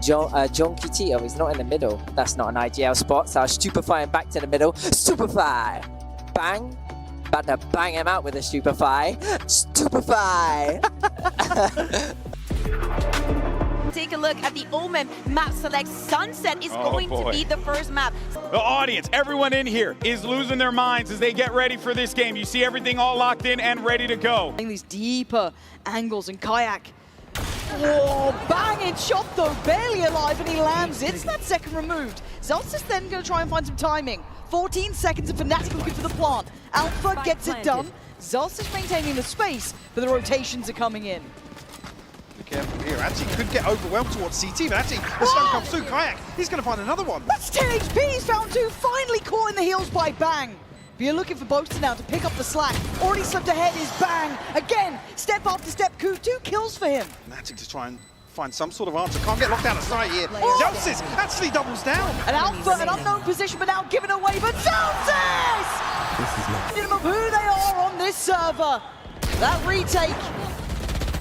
John QT, oh, he's not in the middle. That's not an IGL spot, so I'll stupefy him back to the middle. Stupefy! Bang! About to bang him out with a stupefy. Stupefy! Take a look at the Omen map select. Sunset is going to be the first map. The audience, everyone in here is losing their minds as they get ready for this game. You see everything all locked in and ready to go. These deeper angles and Kayak. Whoa, banging shot though, barely alive, and he lands. It's that second removed. Zelts is then going to try and find some timing. 14 seconds of Fnatic looking for the plant. Alpha gets it done. Zelts is maintaining the space, but the rotations are coming in. Be careful here. Actually, could get overwhelmed towards CT, but actually, the stun comes through. Kayak, he's going to find another one. That's 10 HP. He's found two. Finally caught in the heels by Bang. But you're looking for Boaster now to pick up the slack. Already slipped ahead is Bang. Again, step after step, coup. 2 kills for him. Fnatic to try and find some sort of answer. Can't get locked out of sight here. Zelsis actually doubles down. An Alpha, an unknown position, but now given away. But Zelsis! Minimum who they are on this server. That retake,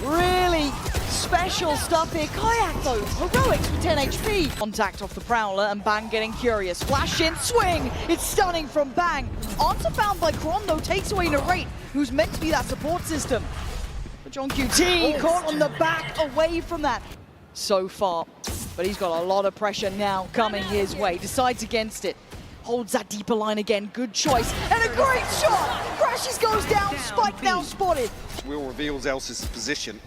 really special stuff here. Kayak though, heroics with 10 HP. Contact off the Prowler and Bang getting curious. Flash in, swing! It's stunning from Bang. Answer found by Kron though takes away Narrate, who's meant to be that support system. But John QT caught on the back away from that so far. But he's got a lot of pressure now coming his way. Decides against it. Holds that deeper line again. Good choice. And a great shot! Crashes goes down. Spike now spotted. Will reveals Elsa's position.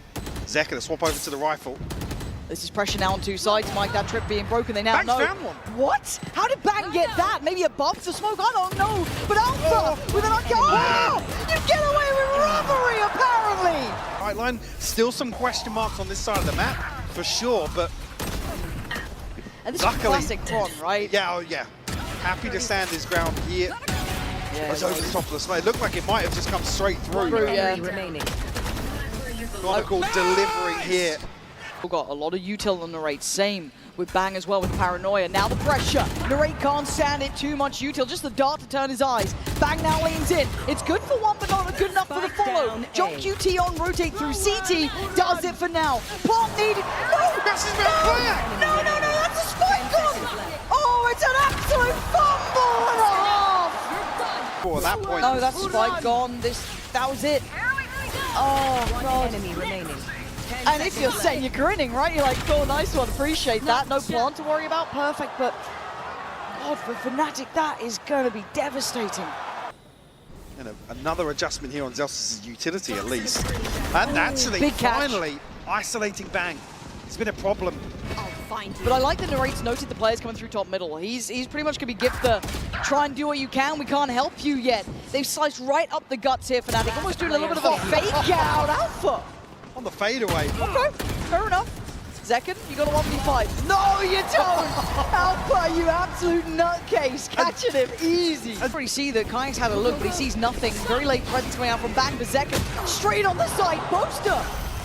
Zeka to swap over to the rifle. This is pressure now on two sides. Mike, that trip being broken, they now Bang's know. found one. What? How did Bang get that? Maybe above the smoke? I don't know. But Alpha with an knockout. Oh! You get away with robbery, apparently. Right line, still some question marks on this side of the map, for sure, but And this luckily, is classic Tron, right? Yeah, oh yeah. Happy to stand his ground here. Yeah, Was over the top of the smoke. It looked like it might have just come straight through. Yeah. Chronicle delivering here. We've got a lot of util on Narrate. Same with Bang as well with Paranoia. Now the pressure. Narrate can't stand it. Too much util. Just the dart to turn his eyes. Bang now leans in. It's good for one, but not good enough for the follow. John QT on rotate through CT. Does it for now. Plant needed. No! That's his man. No, that's a spike gun! Oh, it's an absolute fumble and a half! At that point. No, that's spike gone. That was it. Oh, God. Enemy remaining. And if you're saying you're grinning, right? You're like, oh, nice one, appreciate that. No plant to worry about, perfect, but God, for Fnatic, that is going to be devastating. And another adjustment here on Zelsis' utility, at least. And actually, big catch. finally, isolating Bang. It's been a problem. But I like that Narrate's noted the players coming through top middle. He's pretty much going to be gift the try and do what you can. We can't help you yet. They've sliced right up the guts here, Fnatic. Almost doing a little bit of a fake out. Alpha. On the fadeaway. Okay, fair enough. Second, you got a 1v5. No, you don't! Alpha, you absolute nutcase. Catching him easy. I already see that Kayak's had a look, but he sees nothing. Very late presence coming out from Bang to Zeka. Straight on the side, Boaster.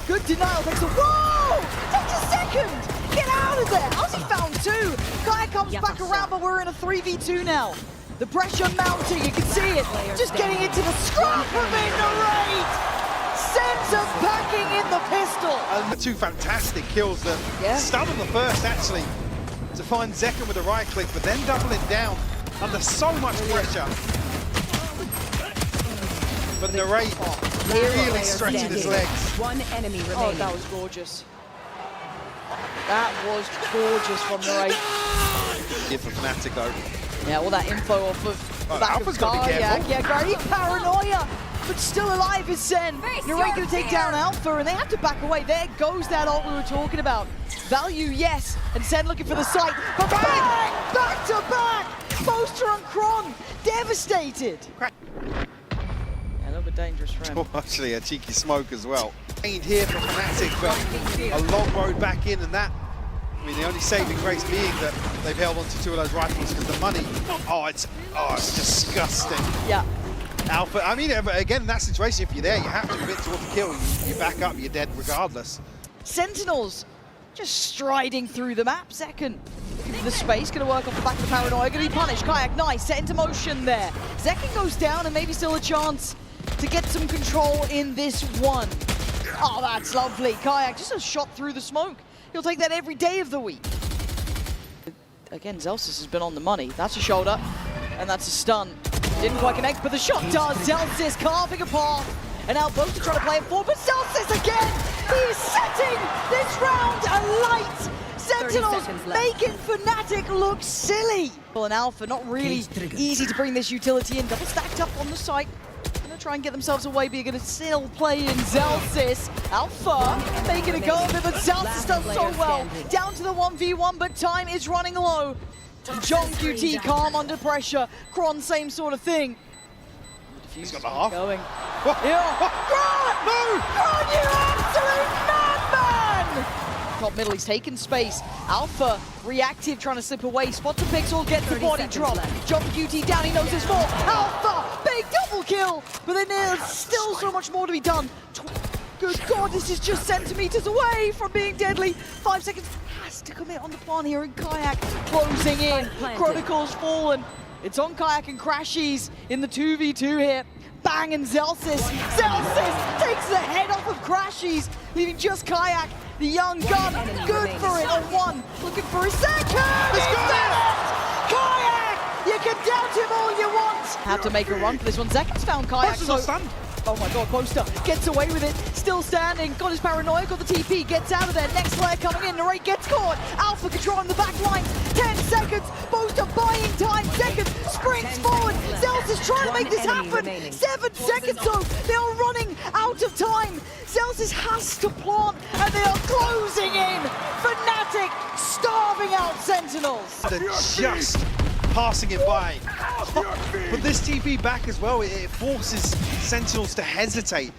Good denial, takes a, whoa! Takes a second! Get out of there! How's he found two? Kayak comes back around, but we're in a 3v2 now. The pressure mounting, you can see it. Just getting into the scrap from Narrate. Sends us packing in the pistol. And the two fantastic kills that stun on the first, actually, to find Zeka with a right click, but then doubling down under so much pressure. But Narrate really stretching his legs. One enemy remaining. Oh, that was gorgeous. That was gorgeous from Narrate. Here for Fnatic, though. Yeah, all that info off of the back Alpha's of got to be careful. Yeah, great Paranoia, but still alive is SEN. Narrate going to take down Alpha, and they have to back away. There goes that ult we were talking about. Value, yes, and SEN looking for the site, but bang! Back to back! Boaster and Kron, devastated. Yeah, a little bit dangerous for him. Oh, actually, a cheeky smoke as well. Here for Fnatic, but a long road back in, and that, I mean, the only saving grace being that they've held onto two of those rifles because the money, it's disgusting. Yeah. Alpha, I mean, again, in that situation, if you're there, you have to commit towards the kill. You back up, you're dead regardless. Sentinels just striding through the map. Second, looking for the space, going to work off the back of the Paranoia, going to be punished. Kayak, nice, set into motion there. Zekin goes down, and maybe still a chance to get some control in this one. Oh, that's lovely. Kayak just a shot through the smoke. He'll take that every day of the week. Again, Zelsis has been on the money. That's a shoulder, and that's a stun. Didn't quite connect, but the shot does. Zelsis carving a path. And now both are trying to play it forward, but Zelsis again! He is setting this round alight! Sentinels making Fnatic look silly! Well, and Alpha, not really easy to bring this utility in. Double stacked up on the site. Gonna try and get themselves away, but you're gonna still play in Zelsis. Alpha making a go of it, but Zelsis does so well. Down to the 1v1, but time is running low. John QT calm under pressure. Kron, same sort of thing. He's got the half. Going. Yeah. Kron! No! Kron, you absolute madman! Top middle, he's taken space. Alpha, reactive, trying to slip away. Spot the pixel, gets the body drop. John QT down, he knows there's more. Alpha, big double kill! But then there's still so much more to be done. Good God, this is just centimeters away from being deadly. 5 seconds has to commit on the plan here, and Kayak closing in. Chronicle's fallen. It's on Kayak and Crashies in the 2v2 here. Bang, and Zelsis. Zelsis takes the head off of Crashies, leaving just Kayak, the young gun. Good for it on one. Looking for a second. He's done it! Kayak! You can doubt him all you want. Have to make a run for this one. Zek's found Kayak. Oh my God, Poster gets away with it, still standing, got his paranoia, got the TP, gets out of there, next player coming in, Narrate gets caught, Alpha controlling the back line, 10 seconds, Poster buying time, seconds, springs forward, Zelsis is trying to make this happen, 7 seconds though, they are running out of time, Zelsis has to plant, and they are closing in, Fnatic starving out Sentinels. They're just passing it by. But this TP back as well, it forces Sentinels to hesitate.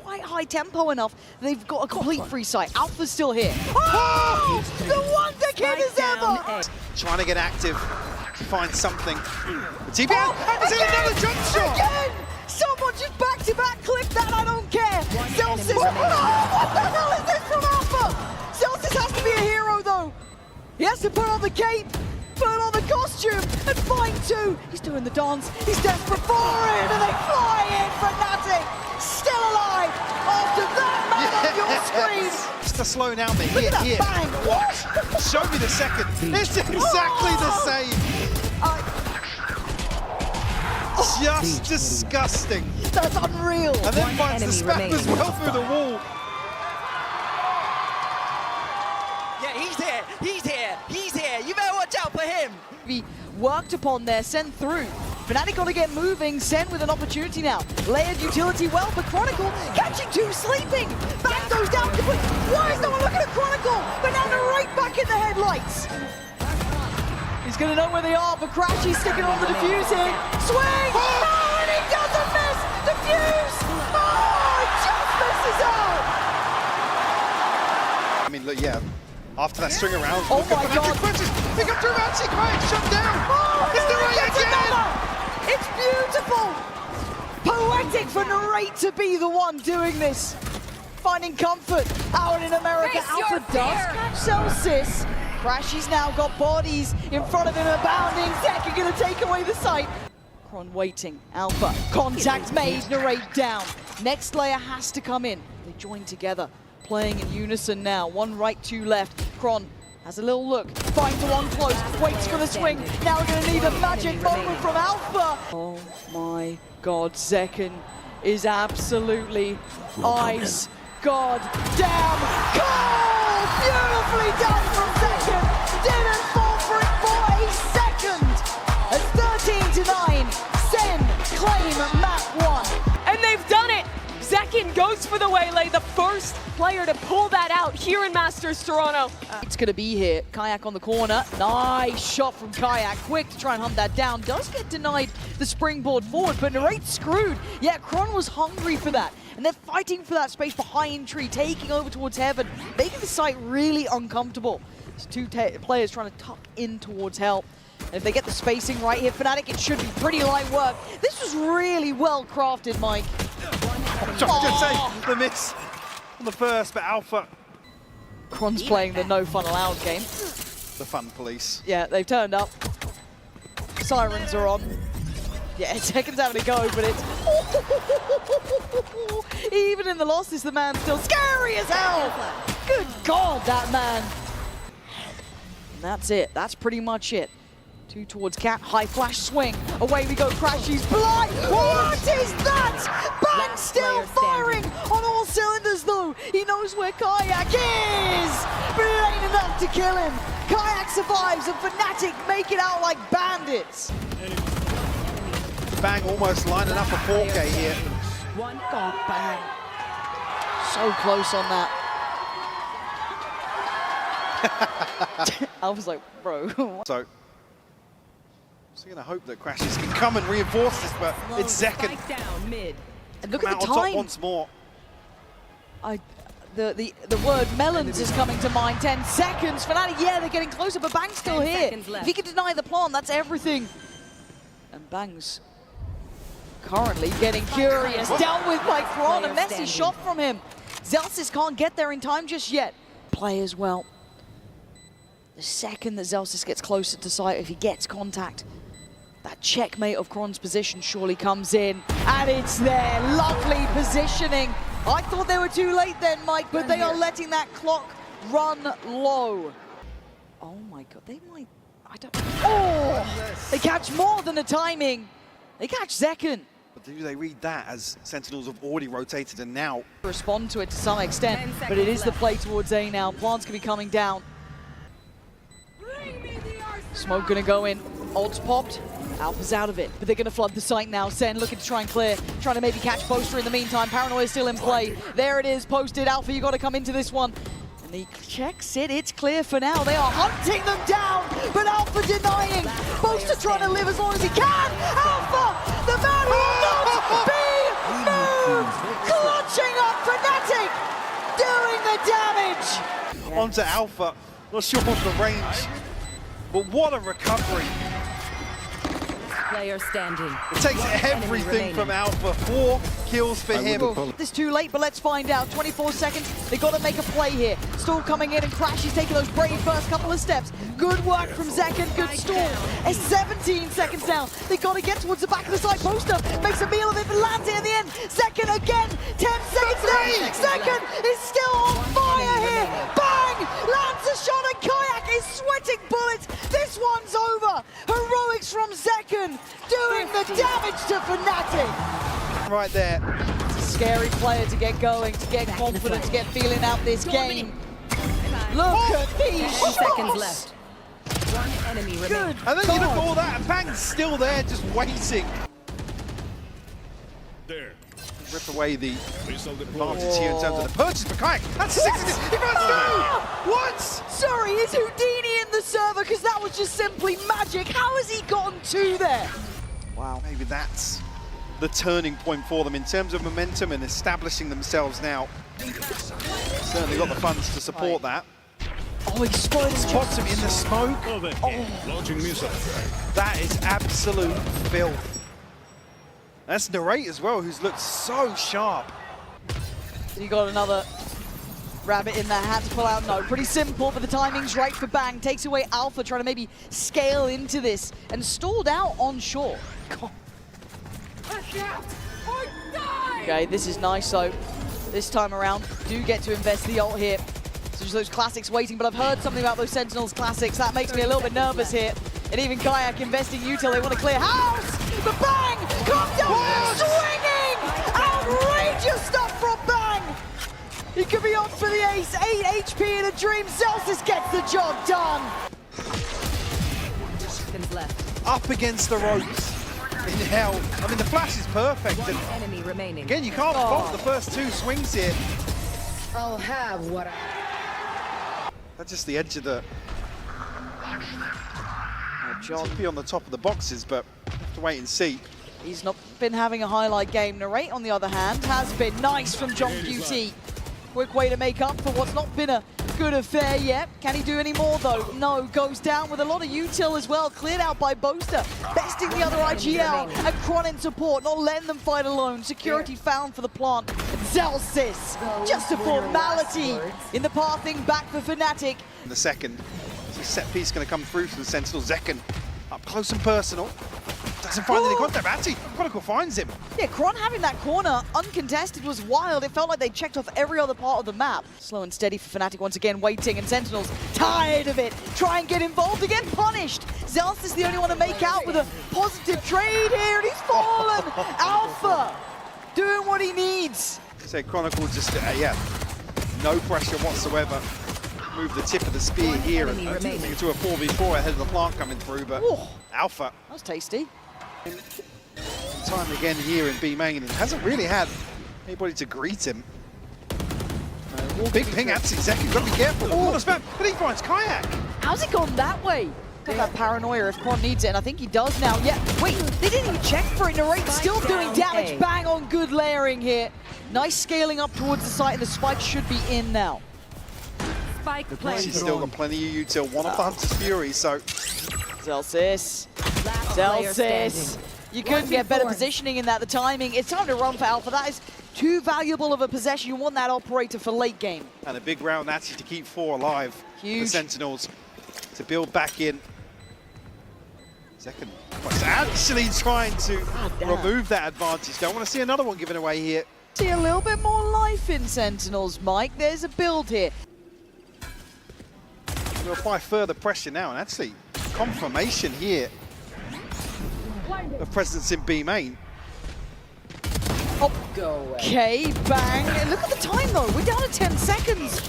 Quite high tempo enough, they've got a complete free sight. Alpha's still here. Oh! The wonder kid is ever! Trying to get active, find something. The TP and another jump shot! Again! Someone just back-to-back clip that, I don't care! Zelsis! Oh, what the hell is this from Alpha? Zelsis has to be a hero though! He has to put on the cape, put on the costume, and find two. He's doing the dance. He's desperate for it, and they fly in. Fnatic still alive after that man on your screen. Just a slow now, mate. Look at that Here. bang. What? Show me the second. It's exactly the same. Just disgusting. That's unreal. And then finds the spam as well through the wall. Yeah, he's here. He's here. He's here. You better watch out for him. Be worked upon there, Sen through. Fnatic got to get moving. Sen with an opportunity now. Layered utility well, but Chronicle catching two, sleeping. Back goes down complete. Why is no one looking at Chronicle? Banana right back in the headlights. He's going to know where they are, but Crashy's sticking on the defuse here. Swing! Oh, and he doesn't miss! Defuse! Oh, it just misses out! I mean, look, yeah. After that string around, oh my God! Pick up Dramatic, Kayak shut down! Oh, it's Narrate again! It's beautiful! Poetic for Narrate to be the one doing this. Finding comfort out in America. Alpha does catch Celsius. Crashy's now got bodies in front of him, abounding. Zek are going to take away the sight. Kron waiting. Alpha. Contact made. Narrate down. Next layer has to come in. They join together. Playing in unison now. One right, two left. Kron has a little look. Finds the one close. Waits for the swing. Now we're going to need a magic moment from Alpha. Oh my God. Zekin is absolutely ice. God damn cold! Beautifully done from Zekin. Didn't fall for it for a second. At 13-9, Sen claim map 1. And they've done it! Zekin goes for the waylay, the first player to pull that out here in Masters Toronto. It's going to be here. Kayak on the corner. Nice shot from Kayak. Quick to try and hunt that down. Does get denied the springboard forward, but Narrate's screwed. Yeah, Kron was hungry for that. And they're fighting for that space behind Tree, taking over towards Heaven, making the site really uncomfortable. There's two players trying to tuck in towards Hell. And if they get the spacing right here, Fnatic, it should be pretty light work. This was really well crafted, Mike. Just to say the miss on the first, but Alpha. Kron's playing the no fun allowed game. The fun police. Yeah, they've turned up. Sirens are on. Yeah, Zekin's having a go, but it's... Even in the losses, the man's still scary as hell! Good God, that man. And that's it. That's pretty much it. 2 towards Cat. High flash swing. Away we go. Crash. He's blind. What is that? Bang still firing on all cylinders, though. He knows where Kayak is, but it ain't enough to kill him. Kayak survives, and Fnatic make it out like bandits. Bang almost lining up a 4K here. God, Bang. So close on that. I was like, bro. So gonna hope that Crashes can come and reinforce this, but it's second. And look at the on top time. once more. The word melons is coming to mind. 10 seconds. Fnatic, yeah, they're getting closer, but Bang's still here. If he can deny the plant, that's everything. And Bang's currently getting curious. Dealt with by Kron. A messy shot from him. Zelsis can't get there in time just yet. Play as well. The second that Zelsis gets closer to sight, if he gets contact, that checkmate of Kron's position surely comes in. And it's there. Lovely positioning. I thought they were too late then, Mike, but they are letting that clock run low. Oh my God, they might, I don't, oh! They catch more than the timing. They catch second. But do they read that as Sentinels have already rotated and now Respond to it to some extent, but it is the play towards A now. Plants can be coming down. Smoke gonna go in, ult's popped. Alpha's out of it, but they're going to flood the site now. Sen looking to try and clear, trying to maybe catch Poster in the meantime. Paranoia is still in play. There it is, posted. Alpha, you got to come into this one. And he checks it. It's clear for now. They are hunting them down, but Alpha denying. Poster trying to live as long as he can. Alpha, the man who will not be moved. Clutching up Fnatic, doing the damage. onto Alpha. Not sure of the range, but what a recovery. Player standing. It takes everything from Alpha. 4 kills for him. It's too late, but let's find out. 24 seconds. They got to make a play here. Stall coming in and Crash is taking those brave first couple of steps. Good work from Zekken. Good stall. It's 17 seconds now. They got to get towards the back of the side. Poster makes a meal of it, but lands it in the end. Zekken again. 10 seconds left. Zekken is still on fire here. Bang! Lands a shot and Kayak is sweating bullets. This one's over. Heroics from Zekken doing the damage to Fnatic. Right there. It's a scary player to get going, to get confident, to get feeling out this game. Look at these shots. 10 seconds left. One enemy remaining. Good And then you look at God. all that, and Bang's still there, just waiting. There. Rip away the Missile deployed. advantage here in terms of the purchase for Kayak. That's 60. He runs through! What? Sorry, is Houdini in the server? Because that was just simply magic. How has he gotten 2 there? Wow. Maybe that's the turning point for them in terms of momentum and establishing themselves now. Certainly got the funds to support that. Oh, he spotted his Spots him in the smoke. Over. Launching missile. That is absolute filth. That's Narrate as well, who's looked so sharp. You got another rabbit in that hat to pull out. No, pretty simple, but the timing's right for Bang. Takes away Alpha, trying to maybe scale into this and stalled out on shore. Okay, this is nice, so this time around, do get to invest the ult here. So just those classics waiting, but I've heard something about those Sentinels classics. That makes me a little bit nervous here. And even Kayak investing util, they want to clear house! But Bang comes down, swinging! Outrageous stuff from Bang! He could be on for the ace, 8 HP in a dream. Celsius gets the job done! Seconds left. Up against the ropes in hell. I mean, the flash is perfect. One And enemy remaining. again, you can't fault the first 2 swings here. I'll have what I... That's just the edge of the... John, be on the top of the boxes, but have to wait and see. he's not been having a highlight game. Narrate, on the other hand, has been nice from John QT. Quick way to make up for what's not been a good affair yet. Can he do any more, though? No, goes down with a lot of util as well. Cleared out by Boaster. Besting the other IGL. And Kron in support, not letting them fight alone. Security found for the plant. Zelsis, just a formality in the pathing back for Fnatic. In the second, is a set piece going to come through for the Sentinel. Zekken up close and personal. doesn't find any contact, but actually, Chronicle finds him. Yeah, Kron having that corner uncontested was wild. It felt like they checked off every other part of the map. Slow and steady for Fnatic once again, waiting, and Sentinels tired of it. Try and get involved again, punished. Zelst is the only one to make out with a positive trade here, and he's fallen. Alpha doing what he needs. So Chronicle just, no pressure whatsoever. Move the tip of the spear here and into a 4v4 ahead of the plant coming through, but Alpha. That was tasty. Time again here in B main and hasn't really had anybody to greet him. Big ping at Zeku, gotta be careful. But he finds Kayak. How's it gone that way? Got that paranoia if Kron needs it, and I think he does now. Yeah, wait, they didn't even check for it. Narrate still doing damage. Bang on good layering here. Nice scaling up towards the site, and the spike should be in now. She's still got plenty of util. One of the Hunter's Fury, so... Zelsis. You couldn't get better positioning in that. The timing. It's time to run for Alpha. That is too valuable of a possession. You want that operator for late game. And a big round actually to keep 4 alive. Huge. The Sentinels to build back in. Second. Actually trying to remove that advantage. Don't want to see another one given away here. See a little bit more life in Sentinels, Mike. There's a build here. We'll apply further pressure now, and actually confirmation here of presence in B main. Okay, bang. And look at the time though, we're down to 10 seconds.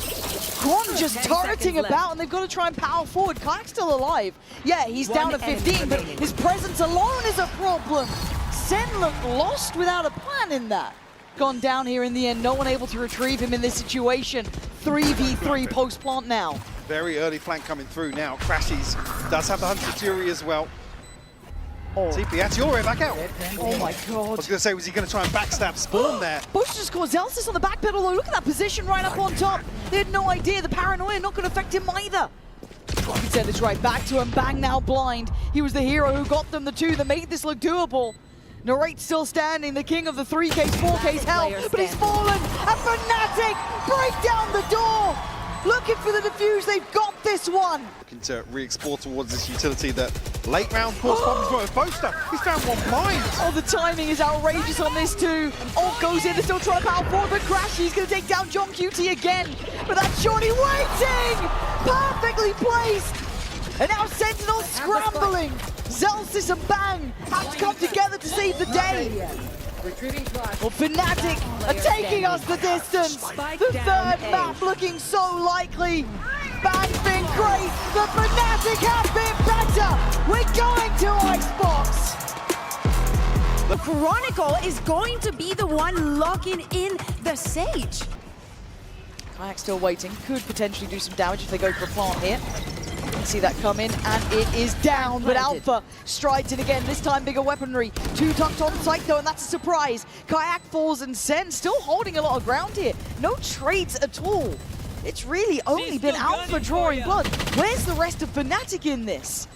Kron just turreting about, and they've got to try and power forward. Kayak's still alive. Yeah, he's down to 15, but his presence alone is a problem. Sen looked lost without a plan in that. Gone down here in the end, no one able to retrieve him in this situation. 3v3 post-plant now. Very early flank coming through now. Crashies does have the Hunter Fury as well. TP actually all the way back out. Oh my god. I was going to say, was he going to try and backstab Spawn there? Bush just got Zelsis on the back pedal though. Look at that position right up on top. They had no idea. The paranoia not going to affect him either. You can send this right back to him. Bang now blind. He was the hero who got them the 2 that made this look doable. Narrate still standing, the king of the 3Ks, 4Ks hell, but he's fallen. And Fnatic break down the door. Looking for the defuse, they've got this one. Looking to re-explore towards this utility that late round force problems got with Boaster. He's found one blind. Oh, the timing is outrageous on this too. Ult goes in, they're still trying to power forward, but Crashy is going to take down John QT again. But that's Shorty waiting! Perfectly placed! And now Sentinel scrambling. Zelsis and Bang have to come together to save the day. Well, Fnatic are taking us the distance. The third map looking so likely. Bang's been great, but Fnatic have been better. We're going to Icebox. The Chronicle is going to be the one locking in the Sage. Kayak still waiting. Could potentially do some damage if they go for a plant here. You can see that come in, and it is down, but Alpha strides in again, this time bigger weaponry. 2 tucked on site though, and that's a surprise. Kayak falls, and Sen still holding a lot of ground here. No trades at all. It's really only been Alpha drawing blood. Where's the rest of Fnatic in this?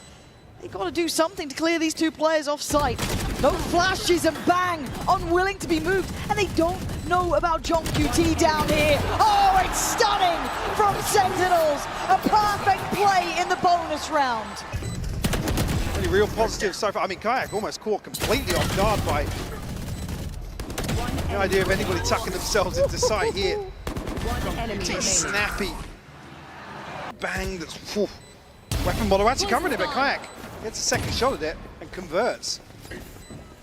They got to do something to clear these 2 players off site. No flashes, and Bang unwilling to be moved, and they don't know about John QT down here. Oh, it's stunning from Sentinels. A perfect play in the bonus round. Really real positive so far. I mean, Kayak almost caught completely off guard by no idea of anybody tucking themselves into sight here. Snappy. Bang. Weapon model actually covering it, but Kayak gets a second shot at it and converts.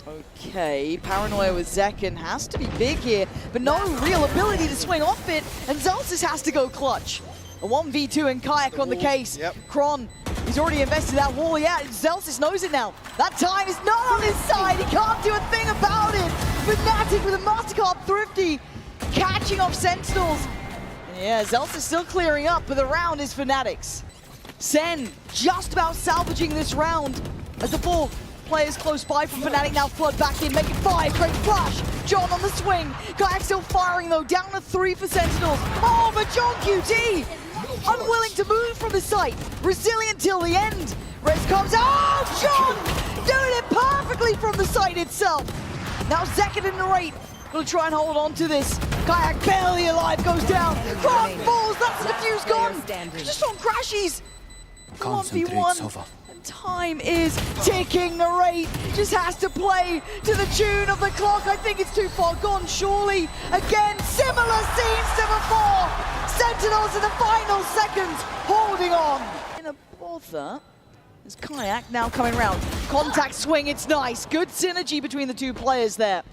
Okay, paranoia with Zekin has to be big here, but no real ability to swing off it, and Zelsis has to go clutch. A 1v2 and Kayak on the case. Kron, he's already invested that wall. Yeah, Zelsis knows it now. That time is not on his side. He can't do a thing about it. Fnatic with a Mastercard Thrifty, catching off Sentinels. Yeah, Zelsis still clearing up, but the round is Fnatic's. Sen just about salvaging this round as the 4 players close by from Fnatic now flood back in, making 5, great flash. John on the swing. Kayak still firing though, down to 3 for Sentinels. Oh, but John QT, unwilling to move from the site, resilient till the end. Rez comes, oh, John, doing it perfectly from the site itself. Now Zekin and Narrate gonna try and hold on to this. Kayak barely alive, goes down. Kron falls, that's the defuse gone. Just on Crashies. 1v1. And time is ticking. Narrate just has to play to the tune of the clock. I think it's too far gone, surely. Again, similar scenes to before. Sentinels in the final seconds, holding on. In a bother. There's Kayak now coming around. Contact swing, it's nice. Good synergy between the two players there.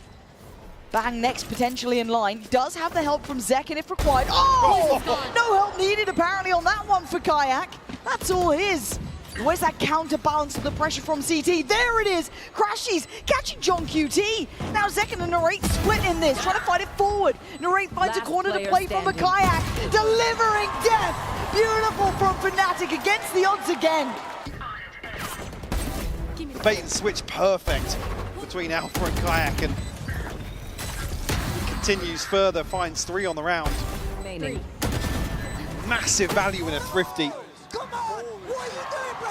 Bang next, potentially in line. Does have the help from Zekin if required. Oh! No help needed apparently on that one for Kayak. That's all his. Where's that counterbalance of the pressure from CT? There it is! Crashies catching John QT. Now Zekin and Narrate split in this, trying to fight it forward. Narrate finds a corner to play from a Kayak, delivering death. Beautiful from Fnatic against the odds again. Bait and switch perfect between Alpha and Kayak, and continues further, finds 3 on the round. Remaining. Massive value in a Thrifty. Come on! What are you doing, bro?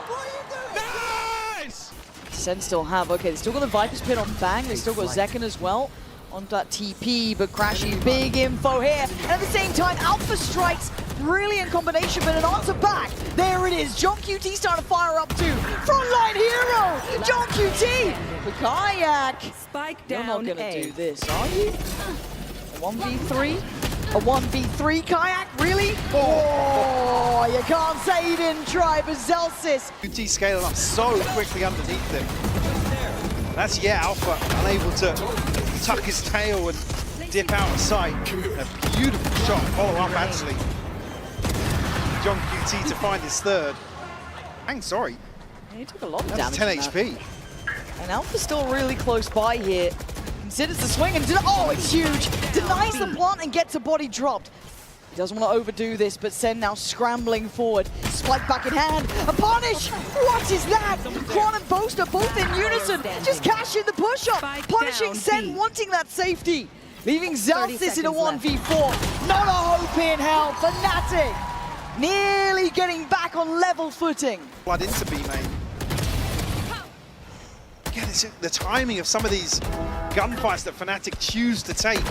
What are you doing? Nice! Sen still have, okay, they still got the Viper's Pit on Bang, they still got Zekin as well on that TP, but Crashy, big info here. And at the same time, Alpha strikes, brilliant combination, but an answer back. There it is, John QT starting to fire up too. Frontline hero, John QT. With Kayak. Spike You're down. not gonna do this, are you? A 1v3? A 1v3 Kayak, really? Oh, you can't say he didn't try, but Zelsis. QT scaling up so quickly underneath him. That's, Alpha unable to tuck his tail and dip out of sight. A beautiful shot, follow up actually. John QT to find his third. Sorry. He took a lot of That's damage. 10 HP. And Alpha's still really close by here. Considers the swing and oh, it's huge. Denies the plant and gets a body dropped. He doesn't want to overdo this, but Sen now scrambling forward. Spike back in hand. A punish! What is that? Kron and Boaster both in unison. Just cashing the push-up. Punishing Sen, wanting that safety. Leaving Zelsis in a 1v4. Not a hope in hell. Fnatic nearly getting back on level footing. Blood into B main. Again, it's the timing of some of these gunfights that Fnatic choose to take.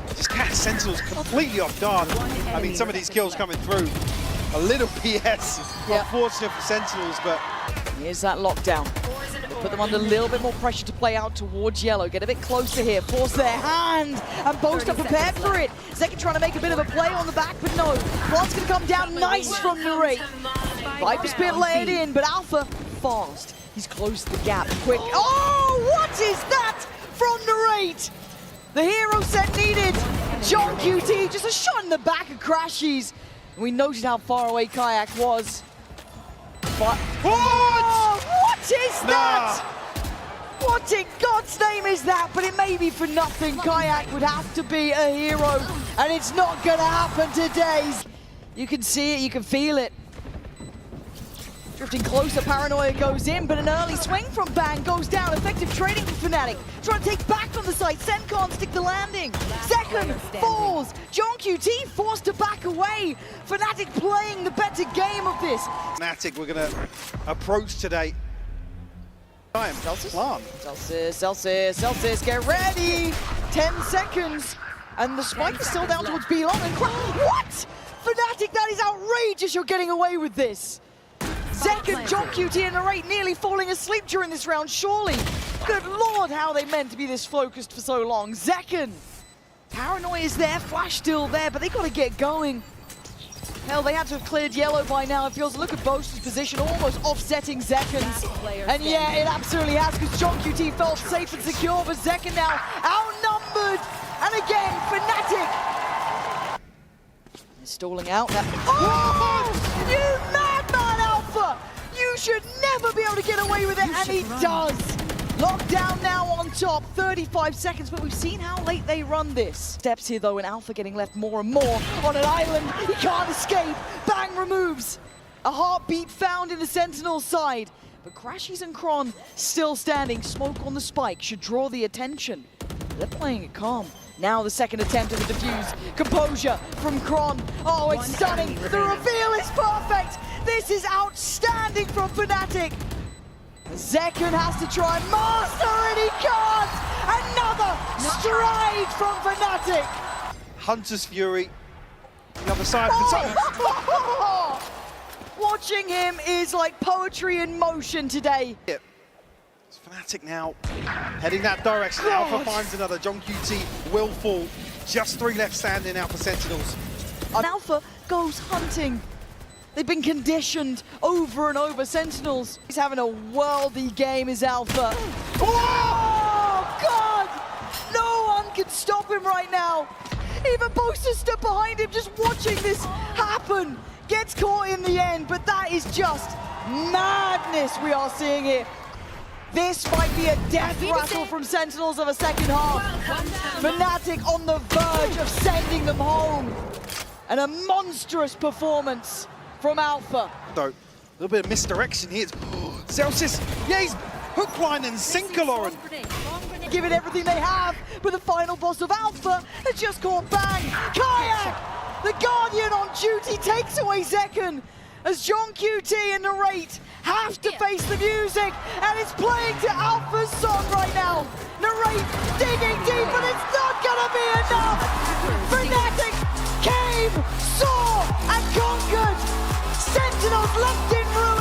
Just catch Sentinels completely off guard. I mean, some of these kills coming through. A little PS, unfortunate for Sentinels, but... Here's that lockdown. Put them under a little bit more pressure to play out towards yellow. Get a bit closer here, force their hand, and Boaster prepared for it. Zekin trying to make a bit of a play on the back, but no. Plant's gonna come down nice from Narrate. Viper's Pit layered in, but Alpha fast. He's closed the gap quick. Oh, what is that from Narrate? The hero set needed. John QT, just a shot in the back of Crashies. We noted how far away Kayak was. But what is that? What in God's name is that? But it may be for nothing. Kayak would have to be a hero, and it's not gonna happen today. You can see it, you can feel it. Drifting closer, Paranoia goes in, but an early swing from Bang goes down. Effective trading from Fnatic. Trying to take back on the site. Sen can't stick the landing. Second falls. John QT forced to back away. Fnatic playing the better game of this. Fnatic, we're going to approach today. Time, Celsius, get ready. 10 seconds. And the spike is still down towards B long. And what? Fnatic, that is outrageous. You're getting away with this. Zekin, John QT and Narrate nearly falling asleep during this round, surely. Good lord, how they meant to be this focused for so long. Zekin, Paranoia is there, Flash still there, but they got to get going. Hell, they had to have cleared yellow by now. It feels, look at Boaster's position, almost offsetting Zekin's. And yeah, it absolutely has, because John QT felt safe and secure, but Zekin now outnumbered. And again, Fnatic. Stalling out now. Oh, you madman, Alpha! You should never be able to get away with it, and he does. Lockdown now on top, 35 seconds, but we've seen how late they run this. Steps here though, and Alpha getting left more and more on an island. He can't escape. Bang removes. A heartbeat found in the Sentinel side. But Crashies and Kron still standing. Smoke on the spike should draw the attention. They're playing it calm. Now the second attempt at the defuse. Composure from Kron. Oh, it's stunning. The reveal is perfect. This is outstanding from Fnatic. Zekin has to try and master, and he can't. Another stride from Fnatic. Hunter's Fury. The other side. Watching him is like poetry in motion today. It's Fnatic now heading that direction. God. Alpha finds another. John QT will fall. Just 3 left standing now for Sentinels. And Alpha goes hunting. They've been conditioned over and over. Sentinels, he's having a worldy game, is Alpha. Oh, God! No one can stop him right now. Even Boaster stood behind him just watching this happen. Gets caught in the end, but that is just madness we are seeing here. This might be a death rattle from Sentinels of a second half. Fnatic on the verge of sending them home. And a monstrous performance from Alpha. So, a little bit of misdirection here. Celsius, yeah, he's hook, line, and sinker, Lauren. Give it everything they have, but the final boss of Alpha has just caught bang. Kayak, the Guardian on duty, takes away Zekken as John QT and Narrate have to face the music, and it's playing to Alpha's song right now. Narrate digging deep, but it's not gonna be enough. Fnatic came, saw, and conquered. Sentinels left in ruin.